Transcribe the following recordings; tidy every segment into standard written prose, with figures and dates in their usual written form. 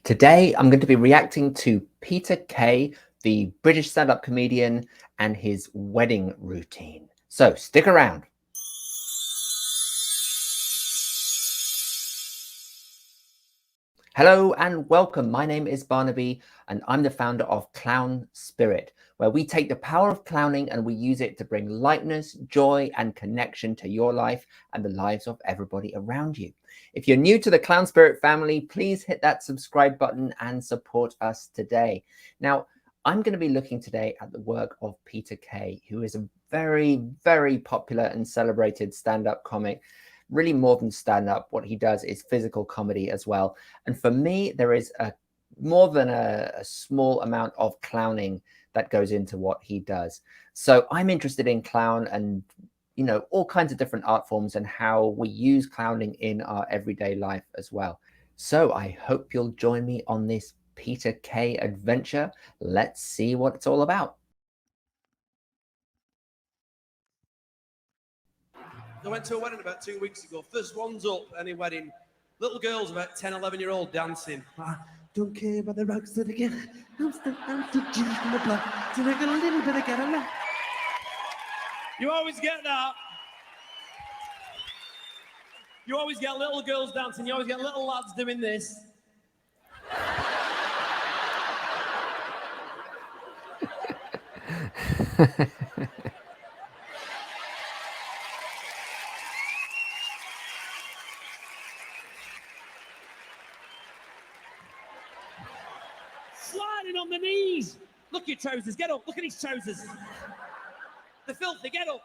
Today, I'm going to be reacting to Peter Kay, the British stand-up comedian, and his wedding routine. So stick around. Hello and welcome. My name is Barnaby and I'm the founder of Clown Spirit, where we take the power of clowning and we use it to bring lightness, joy and connection to your life and the lives of everybody around you. If you're new to the Clown Spirit family, please hit that subscribe button and support us today. Now, I'm going to be looking today at the work of Peter Kay, who is a very, very popular and celebrated stand-up comic. Really more than stand-up, what he does is physical comedy as well. And for me, there is more than a small amount of clowning that goes into what he does. So I'm interested in clown and, all kinds of different art forms and how we use clowning in our everyday life as well. So I hope you'll join me on this Peter Kay adventure. Let's see what it's all about. I went to a wedding about 2 weeks ago. First one's up, any wedding. Little girls, about 10, 11-year-old, dancing. I don't care about the rocks that I get. I'm still juice in the blood. So I got a little bit of get a lot. You always get that. You always get little girls dancing. You always get little lads doing this. Sliding on the knees. Look at your trousers. Get up. Look at his trousers. They're filthy. Get up.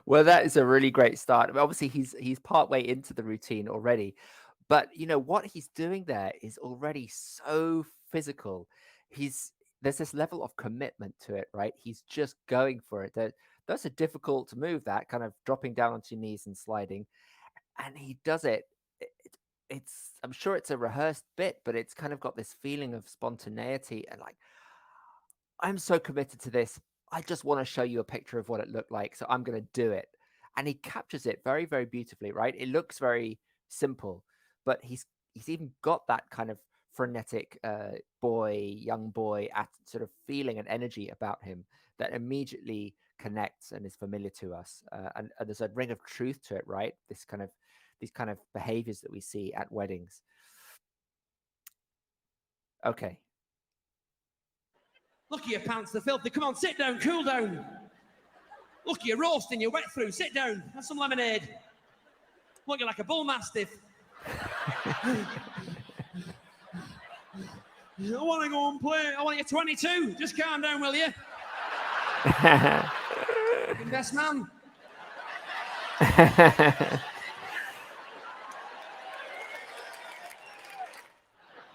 Well, that is a really great start. I mean, obviously, he's part way into the routine already, but what he's doing there is already so physical. There's this level of commitment to it, right? He's just going for it. That's a difficult move, that kind of dropping down onto your knees and sliding, and he does it. I'm sure it's a rehearsed bit, but it's kind of got this feeling of spontaneity and like, I'm so committed to this. I just want to show you a picture of what it looked like. So I'm going to do it. And he captures it very, very beautifully, right? It looks very simple, but he's even got that kind of frenetic young boy sort of feeling and energy about him that immediately connects and is familiar to us. And there's a ring of truth to it, right? These kind of behaviors that we see at weddings. Okay. Look at your pants, they're filthy. Come on, sit down, cool down. Look, you're roasting, you're wet through. Sit down, have some lemonade. Look, you're like a bull mastiff. I want to go and play. I want you 22. Just calm down, will you? Best man.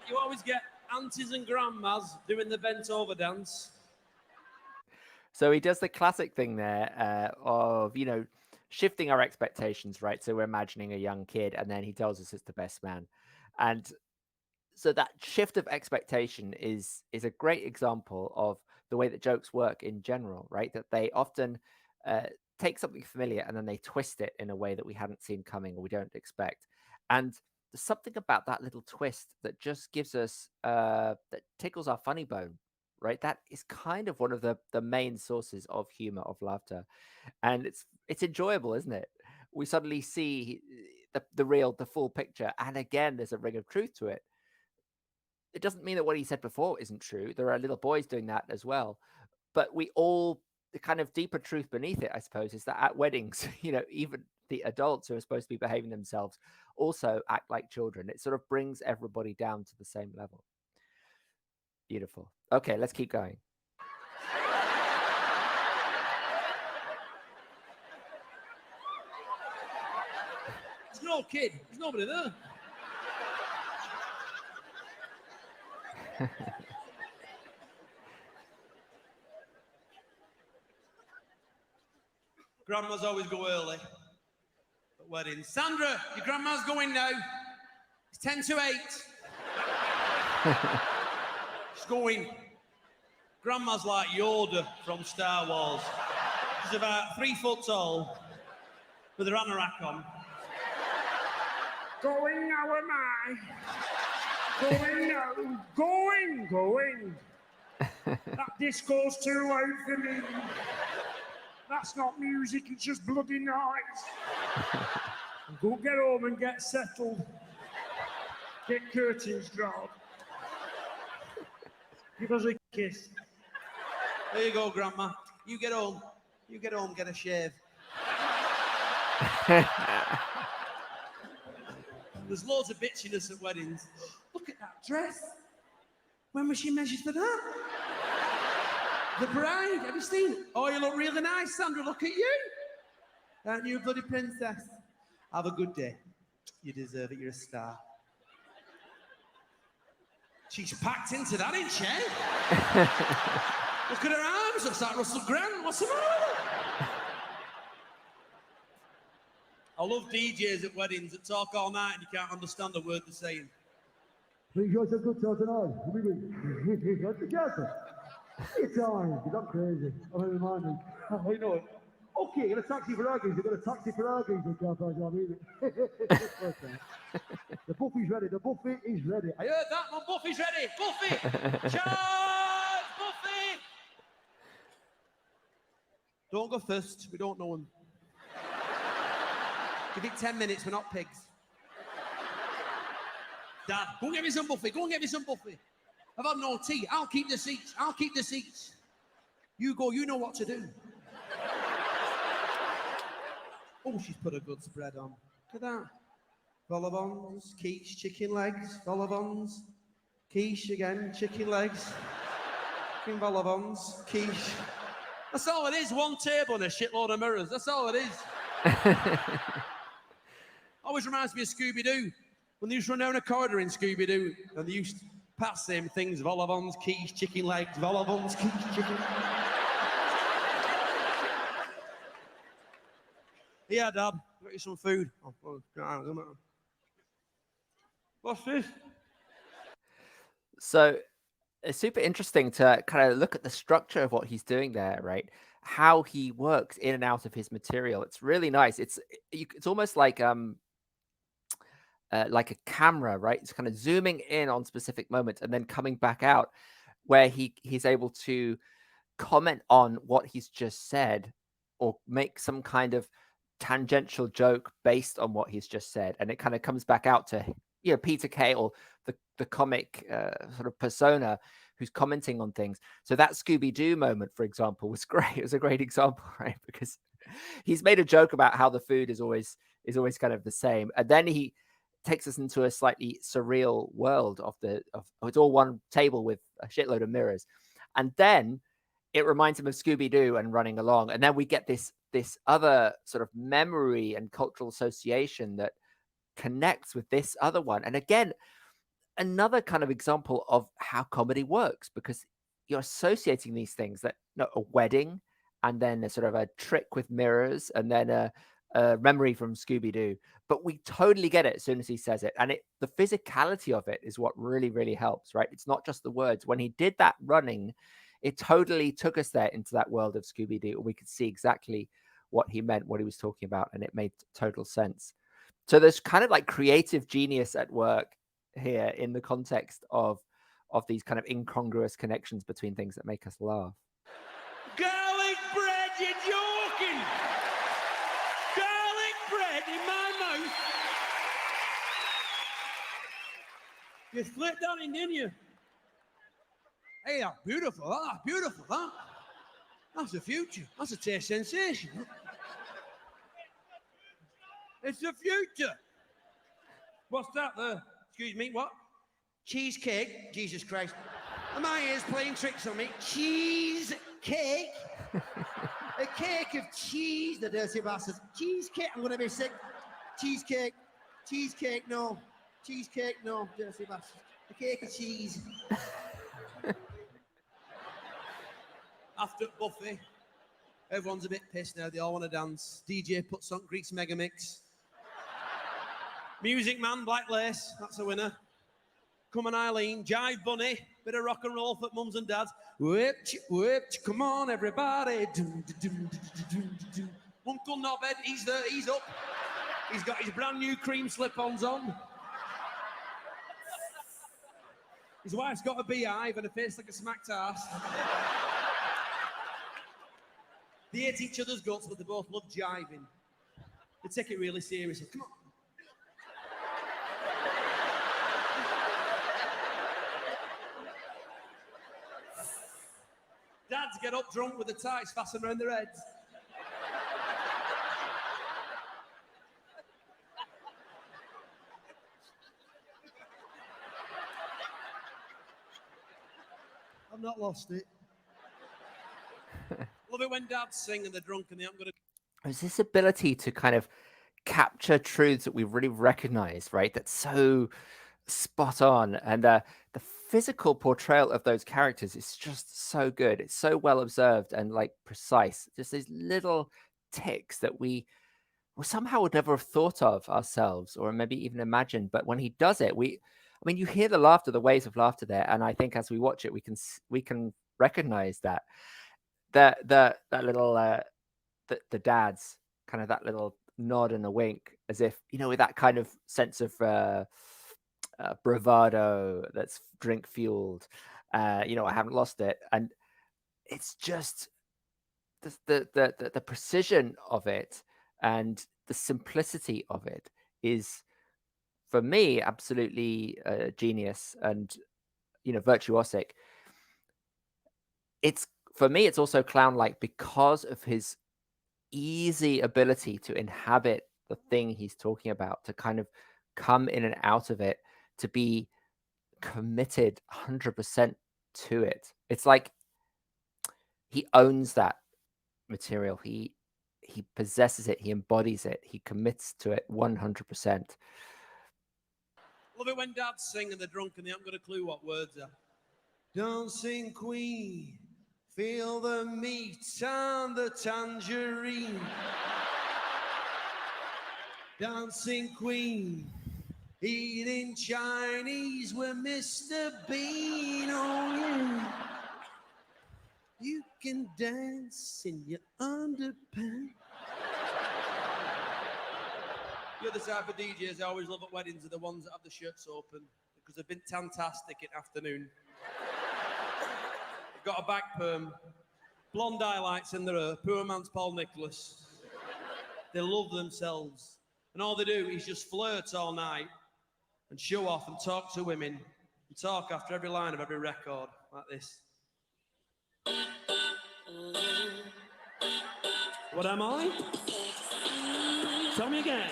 You always get aunties and grandmas doing the bent over dance. So he does the classic thing there of, shifting our expectations, right? So we're imagining a young kid and then he tells us it's the best man. And so that shift of expectation is a great example of the way that jokes work in general, right? That they often take something familiar and then they twist it in a way that we hadn't seen coming or we don't expect. And there's something about that little twist that just gives us that tickles our funny bone, right? That is kind of one of the main sources of humor, of laughter, and it's enjoyable, isn't it? We suddenly see the full picture, and again, there's a ring of truth to it. It doesn't mean that what he said before isn't true. There are little boys doing that as well, but the kind of deeper truth beneath it, I suppose, is that at weddings, even the adults who are supposed to be behaving themselves also act like children. It sort of brings everybody down to the same level. Beautiful. Okay, let's keep going. There's no kid. There's nobody there. Grandmas always go early at weddings. Sandra, your grandma's going now. It's 10 to 8. She's going. Grandma's like Yoda from Star Wars. She's about 3 foot tall with her anorak on. Going now am I. Going now, going. That disco's too loud for me. That's not music, it's just bloody noise. Go get home and get settled. Get curtains drawn. Give us a kiss. There you go, Grandma. You get home, get a shave. There's loads of bitchiness at weddings. Look at that dress. When was she measured for that? The bride, have you seen it? Oh, you look really nice, Sandra. Look at you. Aren't you a bloody princess? Have a good day. You deserve it. You're a star. She's packed into that, isn't she? Look at her arms. Looks like Russell Grant. What's the matter with her? I love DJs at weddings that talk all night and you can't understand the word they're saying. Please yours a good time tonight. What's the guess? It's on. You got crazy. I'm in remind me. I know it. Okay, you got a taxi for Aggies. You got a taxi for Aggies. The buffet's ready. The buffet is ready. I heard that. My buffet's ready. Buffet. Charge, buffet. Don't go first. We don't know him. Give it 10 minutes. We're not pigs. Dad, go and get me some buffet. Go and get me some buffet. I've had no tea. I'll keep the seats. I'll keep the seats. You go. You know what to do. Oh, she's put a good spread on. Look at that. Vol au vents, quiche, chicken legs, vol au vents, quiche again, chicken legs, chicken vol au vents, quiche. That's all it is. One table and a shitload of mirrors. That's all it is. Always reminds me of Scooby-Doo. When they used to run down a corridor in Scooby-Doo and they used to pass them things, vol au vents, quiche, chicken legs, vol au vents, quiche, chicken. Yeah, Dad, got you some food. Oh, what's this? So it's super interesting to kind of look at the structure of what he's doing there, right? How he works in and out of his material. It's really nice. It's almost like a camera, right? It's kind of zooming in on specific moments and then coming back out, where he's able to comment on what he's just said or make some kind of tangential joke based on what he's just said, and it kind of comes back out to Peter Kay or the comic sort of persona who's commenting on things. So that Scooby-Doo moment, for example, was great. It was a great example, right? Because he's made a joke about how the food is always kind of the same, and then he takes us into a slightly surreal world of it's all one table with a shitload of mirrors, and then it reminds him of Scooby-Doo and running along, and then we get this other sort of memory and cultural association that connects with this other one. And again, another kind of example of how comedy works, because you're associating these things, that a wedding, and then a sort of a trick with mirrors, and then a memory from Scooby-Doo. But we totally get it as soon as he says it. And the physicality of it is what really, really helps, right? It's not just the words. When he did that running, it totally took us there into that world of Scooby-Doo. We could see exactly what he meant, what he was talking about, and it made total sense. So there's kind of like creative genius at work here in the context of these kind of incongruous connections between things that make us laugh. Garlic bread, you're joking! Garlic bread in my mouth! You slipped that in, didn't you? Hey, that's beautiful. That's beautiful. That's the future. That's a taste sensation. It's the future. What's that there? Excuse me, what? Cheesecake? Jesus Christ. Are my ears playing tricks on me? Cheesecake? A cake of cheese, the dirty bastards. Cheesecake, I'm going to be sick. Cheesecake. Cheesecake, no. Cheesecake, no, dirty bastards. A cake of cheese. After buffet, everyone's a bit pissed now. They all want to dance. DJ puts on Greek's Mega Mix. Music Man, Black Lace, that's a winner. Come on, Eileen, Jive Bunny, bit of rock and roll for mums and dads. Whip, come on, everybody. Uncle Knobhead, he's there, he's up. He's got his brand new cream slip-ons on. His wife's got a beehive and a face like a smacked ass. They hate each other's guts, but they both love jiving. They take it really seriously. Come on. Dads get up drunk with the tights fastened around their heads. I've not lost it. Love it when dads sing and they're drunk and they aren't going to. There's this ability to kind of capture truths that we really recognize, right? That's so spot on. And the physical portrayal of those characters is just so good. It's so well observed and like precise. Just these little ticks that we somehow would never have thought of ourselves or maybe even imagined. But when he does it, I mean, you hear the laughter, the waves of laughter there. And I think as we watch it, we can recognize that that little the dad's kind of that little nod and a wink, as if, you know, with that kind of sense of bravado that's drink fueled. You know, I haven't lost it, and it's just the precision of it and the simplicity of it is, for me, absolutely genius and, you know, virtuosic. It's for me, it's also clown-like because of his easy ability to inhabit the thing he's talking about, to kind of come in and out of it, to be committed 100% to it. It's like he owns that material. He possesses it. He embodies it. He commits to it 100%. Love it when dads sing and they're drunk and they haven't got a clue what words are. Dancing queen, feel the meat and the tangerine. Dancing queen, eating Chinese with Mr. Bean. Oh yeah, you can dance in your underpants. The other type of DJs I always love at weddings are the ones that have the shirts open because they've been fantastic in afternoon. They've got a back perm, blonde highlights in their hair, poor man's Paul Nicholas. They love themselves. And all they do is just flirt all night and show off and talk to women and talk after every line of every record, like this. What am I? Tell me again.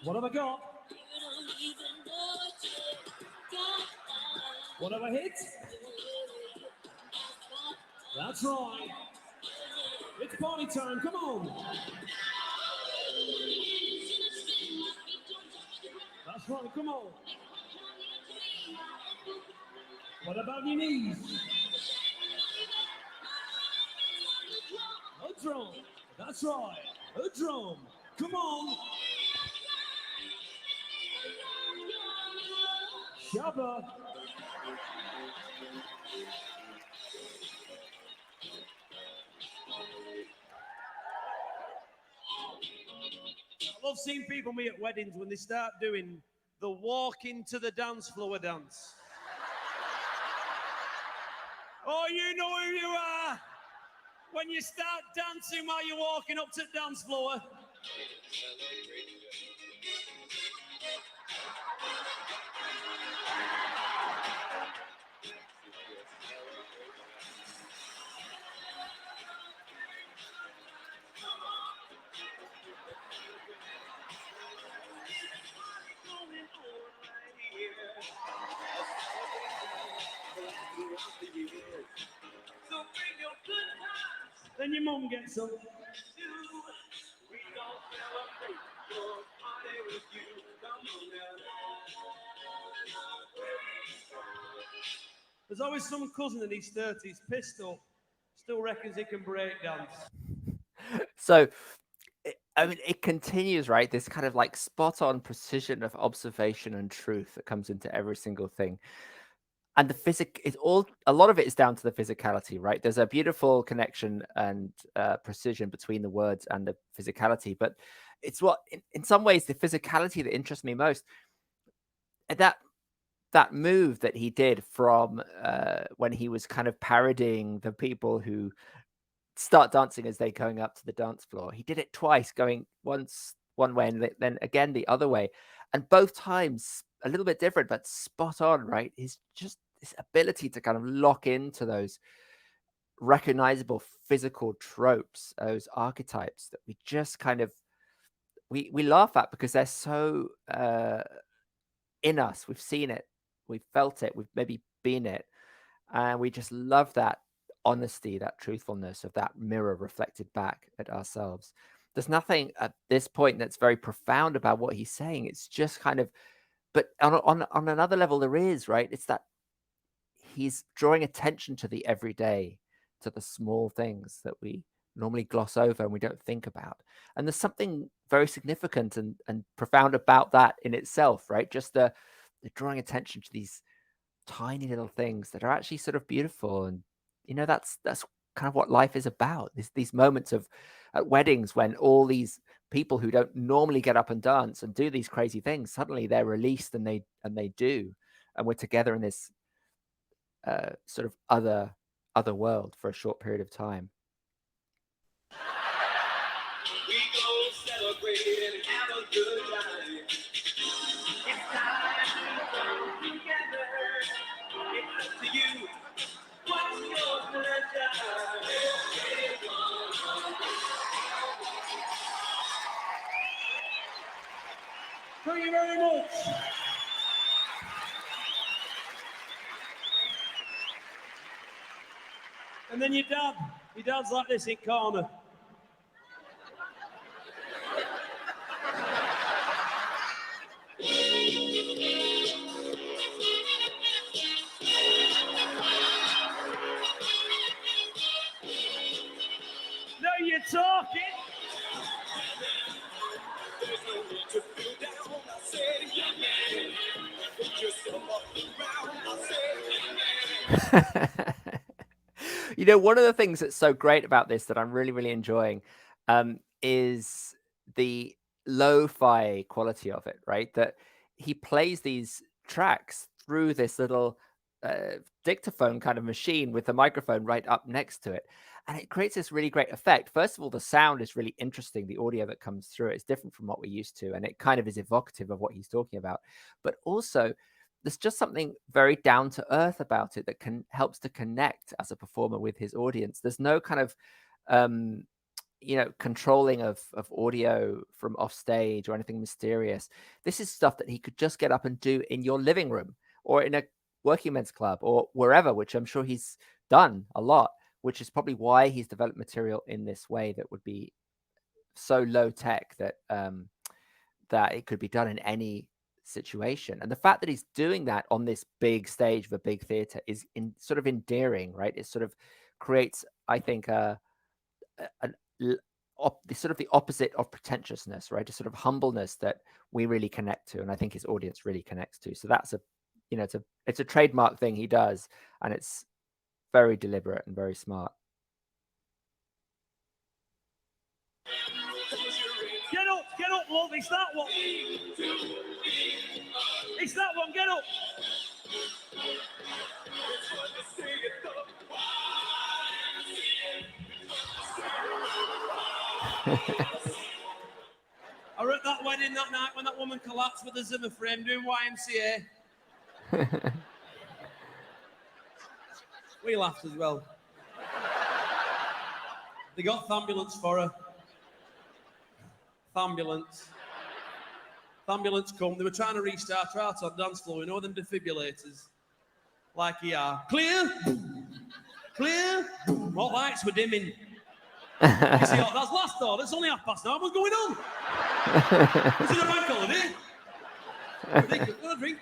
What have I got? What have I hit? That's right. It's party time, come on. That's right, come on. What about your knees? A drum. That's right, a drum. Come on. Shabba. I love seeing people me at weddings when they start doing the walk into the dance floor dance. Oh, you know who you are when you start dancing while you're walking up to the dance floor. Then your mum gets up. There's always some cousin in his 30s, pistol, still reckons he can break dance. So, I mean, it continues, right? This kind of like spot on precision of observation and truth that comes into every single thing. And a lot of it is down to the physicality, right? There's a beautiful connection and precision between the words and the physicality, but it's in some ways the physicality that interests me most. that move that he did from when he was kind of parodying the people who start dancing as they're going up to the dance floor. He did it twice, going once one way and then again the other way, and both times a little bit different, but spot on, right? He's just this ability to kind of lock into those recognizable physical tropes, those archetypes that we just kind of we laugh at because they're so in us. We've seen it, we've felt it, we've maybe been it, and we just love that honesty, that truthfulness of that mirror reflected back at ourselves. There's nothing at this point that's very profound about what he's saying. It's just kind of, but on another level, there is, right? It's that he's drawing attention to the everyday, to the small things that we normally gloss over and we don't think about. And there's something very significant and profound about that in itself, right? Just the drawing attention to these tiny little things that are actually sort of beautiful. And that's kind of what life is about. These moments of at weddings when all these people who don't normally get up and dance and do these crazy things, suddenly they're released and they do, and we're together in this sort of other world for a short period of time. We go celebrate and have a good time. It's time to go together. It's up to you. What's your pleasure? Thank you very much. And then your dad's like this in corner. Now you're talking. There's no need to feel down. I said, yeah, man. Put yourself up around. I said, yeah, man. One of the things that's so great about this that I'm really, really enjoying is the lo-fi quality of it, right? That he plays these tracks through this little dictaphone kind of machine with the microphone right up next to it. And it creates this really great effect. First of all, the sound is really interesting. The audio that comes through it's different from what we're used to. And it kind of is evocative of what he's talking about. But also, there's just something very down to earth about it that helps to connect as a performer with his audience. There's no kind of controlling of audio from off stage or anything mysterious. This is stuff that he could just get up and do in your living room or in a working men's club or wherever, which I'm sure he's done a lot, which is probably why he's developed material in this way that would be so low tech that that it could be done in any situation. And the fact that he's doing that on this big stage of a big theater is sort of endearing, right? It sort of creates, I think, the sort of the opposite of pretentiousness, right? A sort of humbleness that we really connect to, and I think his audience really connects to. So that's it's a trademark thing he does, and it's very deliberate and very smart. Get up, love. It's that one. It's that one. Get up. I were at that wedding that night when that woman collapsed with a Zimmer frame doing YMCA. We laughed as well. They got the ambulance for her. Ambulance come. They were trying to restart her out on the dance floor. You know them defibrillators? Like here. Clear? Clear? What lights were dimming? You see, that's last door. That's only 9:30. What's going on? This is a bank holiday. A drink.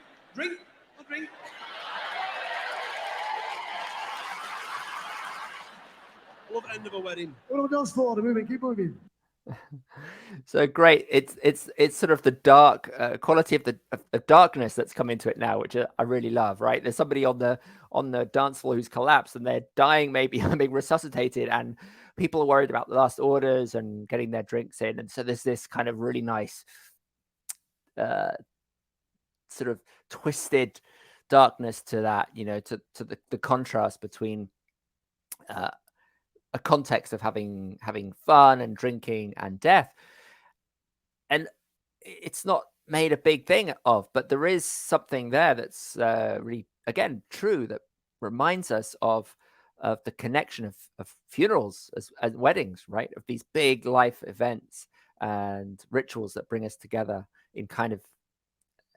Love end of a wedding. What have I done for? Keep moving. So great. It's sort of the dark quality of the darkness that's come into it now, which I really love, right? There's somebody on the dance floor who's collapsed and they're dying, maybe being resuscitated, and people are worried about the last orders and getting their drinks in. And so there's this kind of really nice sort of twisted darkness to that, to the contrast between a context of having fun and drinking and death. And it's not made a big thing of, but there is something there that's really, again, true, that reminds us of the connection of funerals as weddings, right? Of these big life events and rituals that bring us together in kind of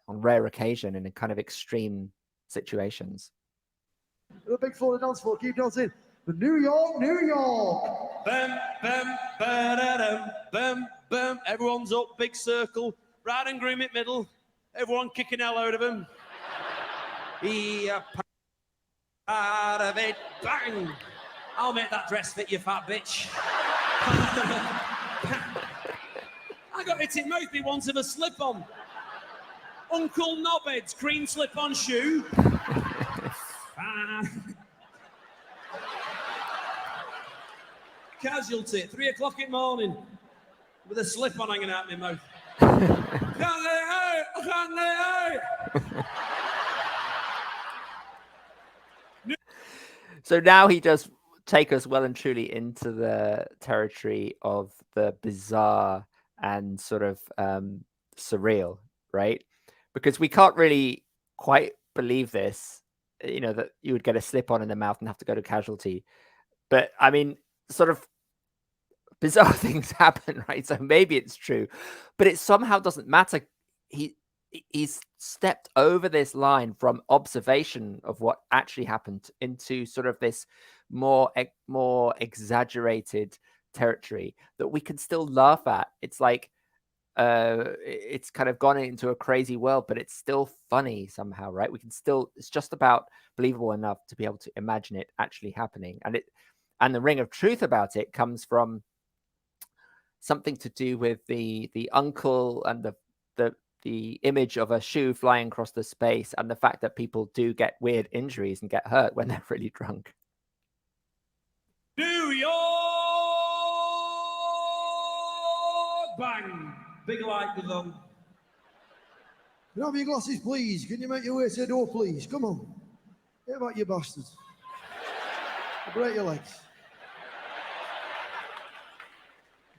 on rare occasion and in kind of extreme situations. A big floor dance floor, keep dancing. The New York, New York. Bam, bam, ba-da-dum, bam, bam. Everyone's up, big circle. Bride and groom in middle. Everyone kicking hell out of them. Part of it, bang. I'll make that dress fit, you fat bitch. I got hit in mouth me once of a slip-on. Uncle Knobhead's cream slip-on shoe. Casualty, 3 o'clock in the morning, with a slip-on hanging out my mouth. Can't get out! I can't get out! So now he does take us well and truly into the territory of the bizarre and sort of surreal, right? Because we can't really quite believe this, that you would get a slip-on in the mouth and have to go to casualty. But I mean, sort of bizarre things happen, right? So maybe it's true, but it somehow doesn't matter. He's stepped over this line from observation of what actually happened into sort of this more exaggerated territory that we can still laugh at. It's like it's kind of gone into a crazy world, but it's still funny somehow, right? It's just about believable enough to be able to imagine it actually happening. And the ring of truth about it comes from something to do with the uncle and the image of a shoe flying across the space, and the fact that people do get weird injuries and get hurt when they're really drunk. New York, bang! Big light goes on. Can I have your glasses, please? Can you make your way to the door, please? Come on. Get back, you bastards. I'll break your legs.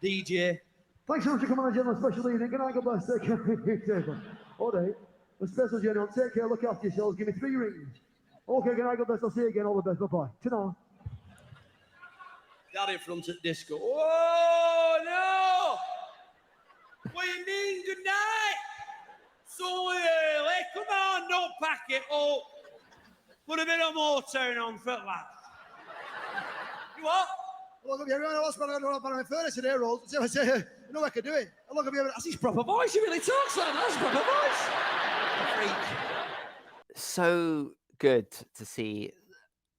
DJ. Thanks so much for coming on, gentlemen. Special evening. Good night, God bless. Take care. All day. A special gentlemen. Take care. Look after yourselves. Give me 3 rings. Okay, good night, God bless. I'll see you again. All the best. Bye-bye. Ta-da. Down in front at disco. Oh, no! What do you mean, good night? So early. Come on, don't pack it up. Put a bit of Motown on for that. You what? Look up here, I was going to my furnace today, Rose. I say, you know I could do it. I look up here, that's his proper voice. He really talks like that. That's his proper voice. Freak. So good to see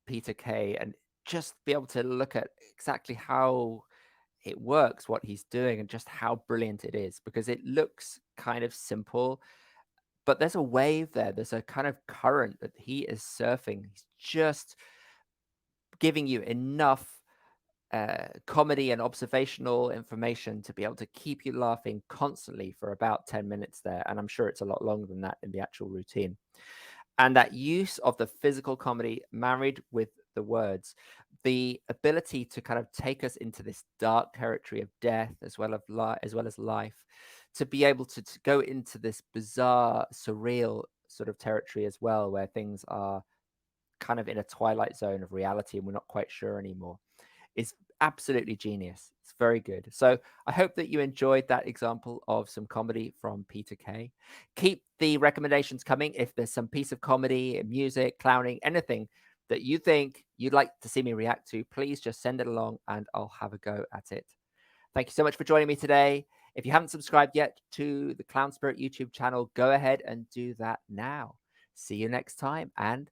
Peter Kay and just be able to look at exactly how it works, what he's doing, and just how brilliant it is, because it looks kind of simple, but there's a wave there. There's a kind of current that he is surfing. He's just giving you enough comedy and observational information to be able to keep you laughing constantly for about 10 minutes there. And I'm sure it's a lot longer than that in the actual routine. And that use of the physical comedy married with the words, the ability to kind of take us into this dark territory of death as well as life, to be able to go into this bizarre, surreal sort of territory as well, where things are kind of in a twilight zone of reality and we're not quite sure anymore, is absolutely genius. It's very good. So I hope that you enjoyed that example of some comedy from Peter Kay. Keep the recommendations coming. If there's some piece of comedy, music, clowning, anything that you think you'd like to see me react to, please just send it along and I'll have a go at it. Thank you so much for joining me today. If you haven't subscribed yet to the Clown Spirit YouTube channel, go ahead and do that now. See you next time and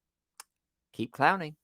keep clowning.